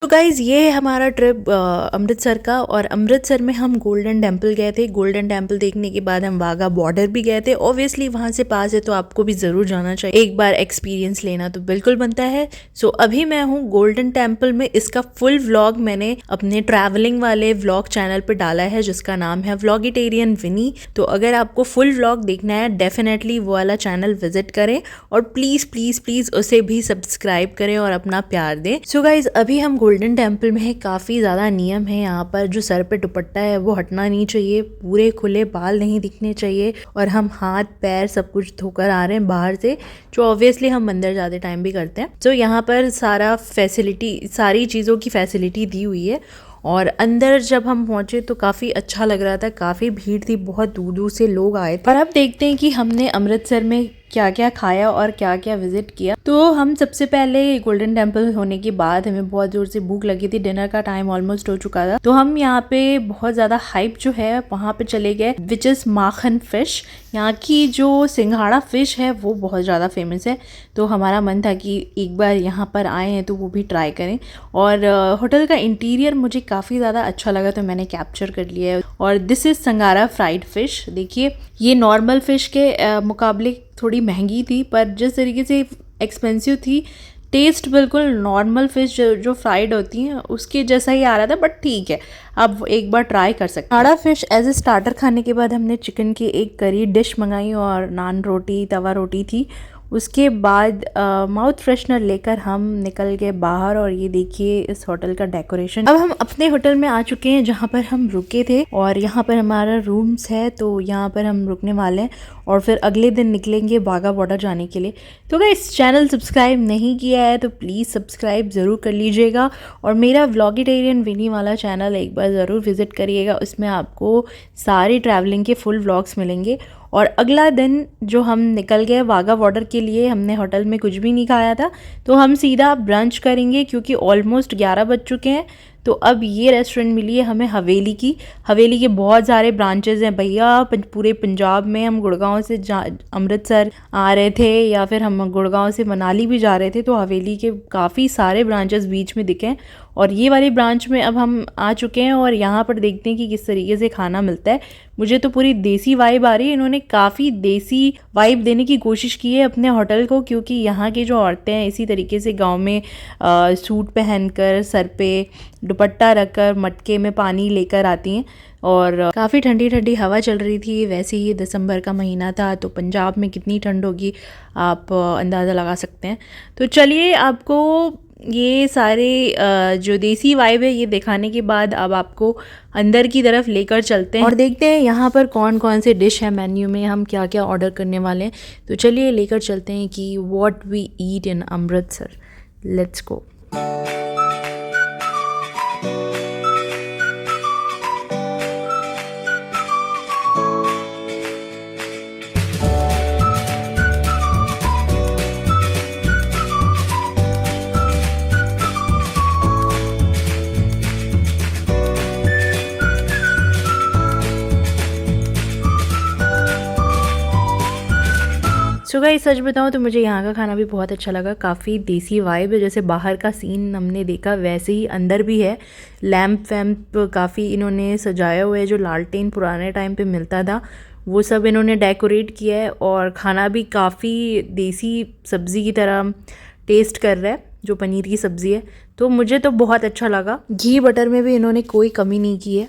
तो गाइज़ ये है हमारा ट्रिप अमृतसर का। और अमृतसर में हम गोल्डन टेम्पल गए थे। गोल्डन टेम्पल देखने के बाद हम वाघा बॉर्डर भी गए थे। ऑब्वियसली वहाँ से पास है तो आपको भी ज़रूर जाना चाहिए, एक बार एक्सपीरियंस लेना तो बिल्कुल बनता है। सो अभी मैं हूँ गोल्डन टेम्पल में। इसका फुल व्लॉग मैंने अपने ट्रैवलिंग वाले व्लॉग चैनल पर डाला है जिसका नाम है व्लॉगिटेरियन विनी। तो अगर आपको फुल व्लॉग देखना है डेफिनेटली वो वाला चैनल विजिट करें और प्लीज़ प्लीज़ प्लीज़ उसे भी सब्सक्राइब करें और अपना प्यार दें। सो गाइज़ अभी हम गोल्डन टेम्पल में है। काफ़ी ज़्यादा नियम है यहाँ पर। जो सर पे दुपट्टा है वो हटना नहीं चाहिए, पूरे खुले बाल नहीं दिखने चाहिए और हम हाथ पैर सब कुछ धोकर आ रहे हैं बाहर से, जो ऑब्वियसली हम मंदिर जाते टाइम भी करते हैं। तो यहाँ पर सारी चीज़ों की फैसिलिटी दी हुई है। और अंदर जब हम पहुंचे तो काफ़ी अच्छा लग रहा था, काफ़ी भीड़ थी, बहुत दूर दूर से लोग आए थे। और अब देखते हैं कि हमने अमृतसर में क्या क्या खाया और क्या क्या विजिट किया। तो हम सबसे पहले गोल्डन टेम्पल होने के बाद हमें बहुत जोर से भूख लगी थी, डिनर का टाइम ऑलमोस्ट हो चुका था। तो हम यहाँ पे बहुत ज़्यादा हाइप जो है वहाँ पे चले गए, विच इज़ माखन फिश। यहाँ की जो सिंघाड़ा फिश है वो बहुत ज़्यादा फेमस है। तो हमारा मन था कि एक बार यहाँ पर आए हैं तो वो भी ट्राई करें। और होटल का इंटीरियर मुझे काफ़ी ज़्यादा अच्छा लगा तो मैंने कैप्चर कर लिया है। और दिस इज़ संगारा फ्राइड फ़िश। देखिए ये नॉर्मल फ़िश के मुकाबले थोड़ी महंगी थी, पर जिस तरीके से एक्सपेंसिव थी, टेस्ट बिल्कुल नॉर्मल फ़िश जो फ्राइड होती हैं उसके जैसा ही आ रहा था। बट ठीक है, आप एक बार ट्राई कर सकते हैं। आड़ा फिश एज ए स्टार्टर खाने के बाद हमने चिकन की एक करी डिश मंगाई और नान रोटी तवा रोटी थी। उसके बाद माउथ फ्रेशनर लेकर हम निकल गए बाहर। और ये देखिए इस होटल का डेकोरेशन। अब हम अपने होटल में आ चुके हैं जहाँ पर हम रुके थे और यहाँ पर हमारा रूम्स है, तो यहाँ पर हम रुकने वाले हैं और फिर अगले दिन निकलेंगे वाघा बॉर्डर जाने के लिए। तो अगर इस चैनल सब्सक्राइब नहीं किया है तो प्लीज़ सब्सक्राइब ज़रूर कर लीजिएगा और मेरा व्लॉगिटेरियन विनी वाला चैनल एक बार ज़रूर विज़िट करिएगा। उसमें आपको सारे ट्रैवलिंग के फुल व्लॉग्स मिलेंगे। और अगला दिन जो हम निकल गए वाघा बॉर्डर के लिए, हमने होटल में कुछ भी नहीं खाया था तो हम सीधा ब्रंच करेंगे क्योंकि ऑलमोस्ट 11 बज चुके हैं। तो अब ये रेस्टोरेंट मिली है हमें हवेली की। हवेली के बहुत सारे ब्रांचेज़ हैं भैया पूरे पंजाब में। हम गुड़गांव से अमृतसर आ रहे थे या फिर हम गुड़गांव से मनाली भी जा रहे थे तो हवेली के काफ़ी सारे ब्रांचेस बीच में दिखे। और ये वाली ब्रांच में अब हम आ चुके हैं और यहाँ पर देखते हैं कि किस तरीके से खाना मिलता है। मुझे तो पूरी देसी वाइब आ रही है। इन्होंने काफ़ी देसी वाइब देने की कोशिश की है अपने होटल को, क्योंकि यहाँ की जो औरतें हैं इसी तरीके से गांव में सूट पहनकर सर पे दुपट्टा रखकर मटके में पानी लेकर आती हैं। और काफ़ी ठंडी ठंडी हवा चल रही थी। वैसे ही दिसंबर का महीना था तो पंजाब में कितनी ठंड होगी आप अंदाज़ा लगा सकते हैं। तो चलिए आपको ये सारे जो देसी वाइब है ये दिखाने के बाद अब आपको अंदर की तरफ लेकर चलते हैं और देखते हैं यहाँ पर कौन कौन से डिश है मेन्यू में, हम क्या क्या ऑर्डर करने वाले हैं। तो चलिए लेकर चलते हैं कि what we eat in Amritsar. Let's go. So guys सच बताऊँ तो मुझे यहाँ का खाना भी बहुत अच्छा लगा। काफ़ी देसी वाइब है, जैसे बाहर का सीन हमने देखा वैसे ही अंदर भी है। लैम्प वैम्प काफ़ी इन्होंने सजाया हुआ है, जो लालटेन पुराने टाइम पे मिलता था वो सब इन्होंने डेकोरेट किया है। और खाना भी काफ़ी देसी सब्ज़ी की तरह टेस्ट कर रहा है, जो पनीर की सब्ज़ी है। तो मुझे तो बहुत अच्छा लगा। घी बटर में भी इन्होंने कोई कमी नहीं की है।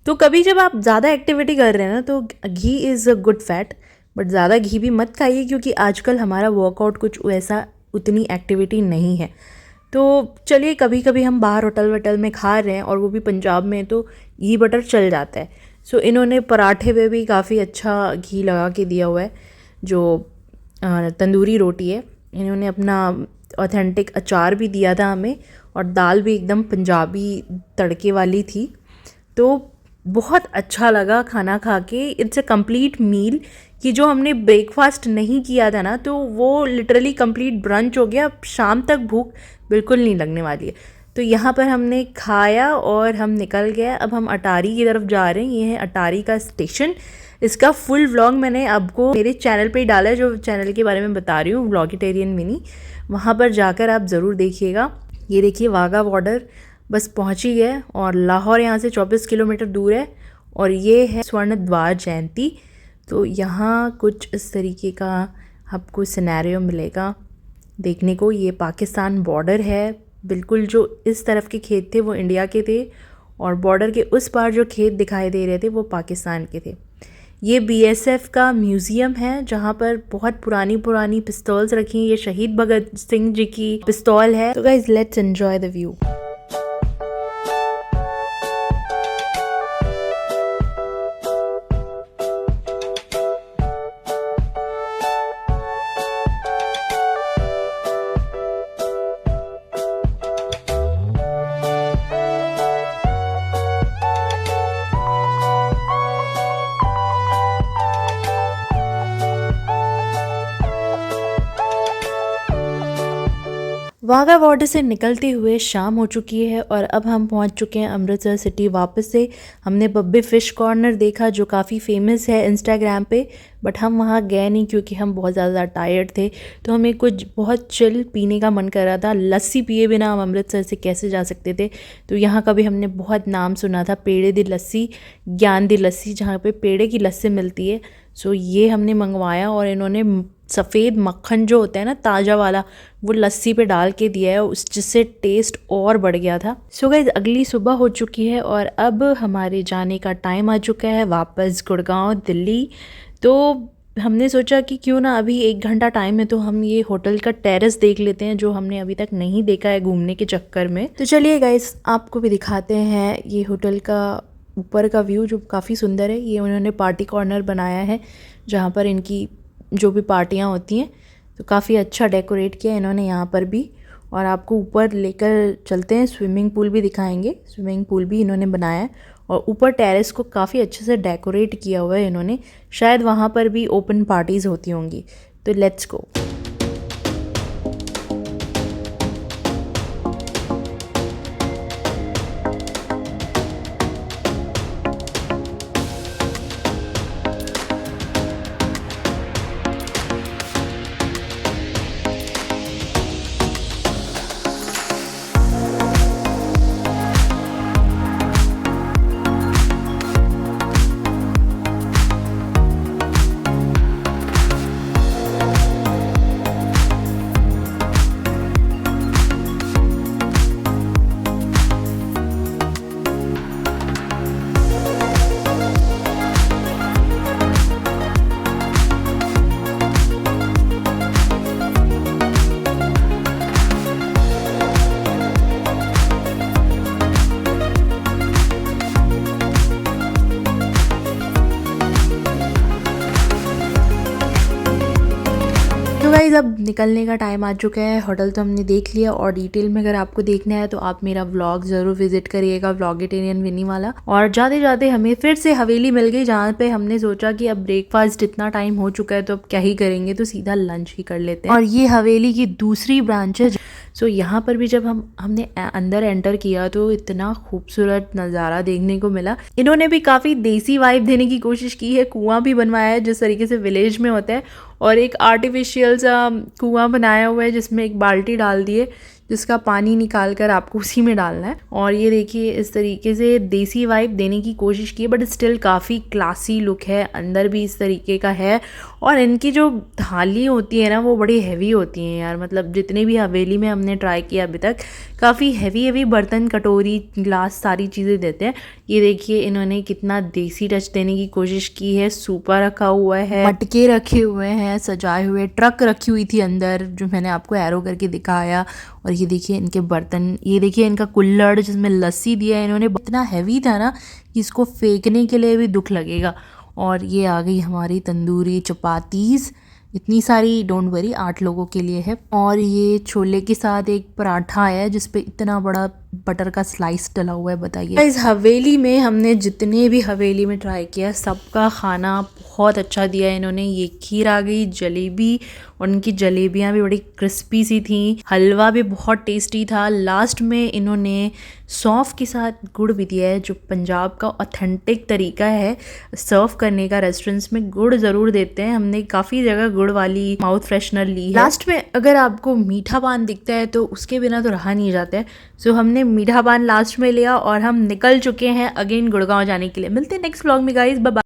तो कभी जब आप ज़्यादा एक्टिविटी कर रहे हैं ना तो ghee is a good fat, but ज़्यादा घी भी मत खाइए क्योंकि आजकल हमारा वर्कआउट कुछ वैसा उतनी एक्टिविटी नहीं है। तो चलिए कभी कभी हम बाहर होटल वटल में खा रहे हैं और वो भी पंजाब में तो घी बटर चल जाता है। सो इन्होंने पराठे पे भी काफ़ी अच्छा घी लगा के दिया हुआ है। जो तंदूरी रोटी है, इन्होंने अपना ऑथेंटिक अचार भी दिया था हमें और दाल भी एकदम पंजाबी तड़के वाली थी। तो बहुत अच्छा लगा खाना खा के। इट्स अ कंप्लीट मील कि जो हमने ब्रेकफास्ट नहीं किया था ना तो वो लिटरली कंप्लीट ब्रंच हो गया। अब शाम तक भूख बिल्कुल नहीं लगने वाली है। तो यहाँ पर हमने खाया और हम निकल गए। अब हम अटारी की तरफ जा रहे हैं। ये है अटारी का स्टेशन। इसका फुल व्लॉग मैंने आपको मेरे चैनल पे ही डाला है, जो चैनल के बारे में बता रही हूँ व्लॉगिटेरियन विनी। वहाँ पर जाकर आप ज़रूर देखिएगा। ये देखिए वाघा बॉर्डर बस पहुंच ही गए और लाहौर यहाँ से 24 किलोमीटर दूर है। और ये है स्वर्ण द्वार जयंती। तो यहाँ कुछ इस तरीके का आपको सिनेरियो मिलेगा देखने को। ये पाकिस्तान बॉर्डर है, बिल्कुल जो इस तरफ के खेत थे वो इंडिया के थे और बॉर्डर के उस पार जो खेत दिखाई दे रहे थे वो पाकिस्तान के थे। ये बीएसएफ का म्यूज़ियम है जहाँ पर बहुत पुरानी पुरानी पिस्तौल्स रखी हैं। ये शहीद भगत सिंह जी की पिस्तौल है। तो guys let's enjoy the view. Wagah border से निकलते हुए शाम हो चुकी है और अब हम पहुंच चुके हैं अमृतसर सिटी वापस से। हमने बब्बे फ़िश कॉर्नर देखा जो काफ़ी फेमस है इंस्टाग्राम पे, बट हम वहाँ गए नहीं क्योंकि हम बहुत ज़्यादा टायर्ड थे। तो हमें कुछ बहुत चिल पीने का मन कर रहा था। लस्सी पिए बिना हम अमृतसर से कैसे जा सकते थे। तो यहाँ का भी हमने बहुत नाम सुना था, पेड़े दी लस्सी, ज्ञान दी लस्सी, जहाँ पे पेड़े की लस्सी मिलती है। सो ये हमने मंगवाया और इन्होंने सफ़ेद मक्खन जो होता है ना ताज़ा वाला, वो लस्सी पे डाल के दिया है, उस जिससे टेस्ट और बढ़ गया था। सो गाइस अगली सुबह हो चुकी है और अब हमारे जाने का टाइम आ चुका है वापस गुड़गांव दिल्ली। तो हमने सोचा कि क्यों ना अभी 1 घंटा टाइम है तो हम ये होटल का टेरेस देख लेते हैं जो हमने अभी तक नहीं देखा है घूमने के चक्कर में। तो चलिए गाइस आपको भी दिखाते हैं ये होटल का ऊपर का व्यू जो काफ़ी सुंदर है। ये उन्होंने पार्टी कॉर्नर बनाया है जहाँ पर इनकी जो भी पार्टियाँ होती हैं, तो काफ़ी अच्छा डेकोरेट किया इन्होंने यहाँ पर भी। और आपको ऊपर लेकर चलते हैं, स्विमिंग पूल भी दिखाएंगे। स्विमिंग पूल भी इन्होंने बनाया है और ऊपर टेरेस को काफ़ी अच्छे से डेकोरेट किया हुआ है इन्होंने। शायद वहाँ पर भी ओपन पार्टीज़ होती होंगी। तो लेट्स गो। गाइस अब निकलने का टाइम आ चुका है। होटल तो हमने देख लिया और डिटेल में अगर आपको देखना है तो आप मेरा व्लॉग ज़रूर विजिट करिएगा, व्लॉगिटेरियन विनी वाला। और जाते जाते हमें फिर से हवेली मिल गई जहाँ पे हमने सोचा कि अब ब्रेकफास्ट इतना टाइम हो चुका है तो अब क्या ही करेंगे, तो सीधा लंच ही कर लेते हैं। और ये हवेली की दूसरी ब्रांच है। सो यहाँ पर भी जब हमने अंदर एंटर किया तो इतना खूबसूरत नज़ारा देखने को मिला। इन्होंने भी काफ़ी देसी वाइब देने की कोशिश की है। कुआं भी बनवाया है जिस तरीके से विलेज में होता है और एक आर्टिफिशियल सा कुआं बनाया हुआ है जिसमें एक बाल्टी डाल दिए जिसका पानी निकाल कर आपको उसी में डालना है। और ये देखिए इस तरीके से देसी वाइब देने की कोशिश की है बट स्टिल काफ़ी क्लासी लुक है। अंदर भी इस तरीके का है और इनकी जो थाली होती है ना वो बड़ी हैवी होती हैं यार। मतलब जितने भी हवेली में हमने ट्राई किया अभी तक काफ़ी हैवी बर्तन, कटोरी, ग्लास सारी चीज़ें देते हैं। ये देखिए इन्होंने कितना देसी टच देने की कोशिश की है। सूपा रखा हुआ है, मटके रखे हुए हैं सजाए हुए, ट्रक रखी हुई थी अंदर जो मैंने आपको एरो करके दिखाया। और ये देखिए इनके बर्तन, ये देखिए इनका कुल्हड़ जिसमें लस्सी दिया है इन्होंने, इतना हैवी था ना कि इसको फेंकने के लिए भी दुख लगेगा। और ये आ गई हमारी तंदूरी चपातीज़, इतनी सारी, डोंट वरी 8 लोगों के लिए है। और ये छोले के साथ एक पराठा आया है जिस पे इतना बड़ा बटर का स्लाइस डला हुआ है, बताइए। इस हवेली में हमने जितने भी हवेली में ट्राई किया सबका खाना बहुत अच्छा दिया है इन्होंने। ये खीर आ गई, जलेबी, उनकी जलेबियाँ भी बड़ी क्रिस्पी सी थी, हलवा भी बहुत टेस्टी था। लास्ट में इन्होंने सौंफ के साथ गुड़ भी दिया है, जो पंजाब का ऑथेंटिक तरीका है सर्व करने का। रेस्टोरेंट्स में गुड़ ज़रूर देते हैं, हमने काफ़ी जगह गुड़ वाली माउथ फ्रेशनर ली है। लास्ट में अगर आपको मीठा पान दिखता है तो उसके बिना तो रहा नहीं जाता है, सो हमने मीठा पान लास्ट में लिया और हम निकल चुके हैं अगेन गुड़गांव जाने के लिए। मिलते हैं नेक्स्ट व्लॉग में गाइस, बाय बाय।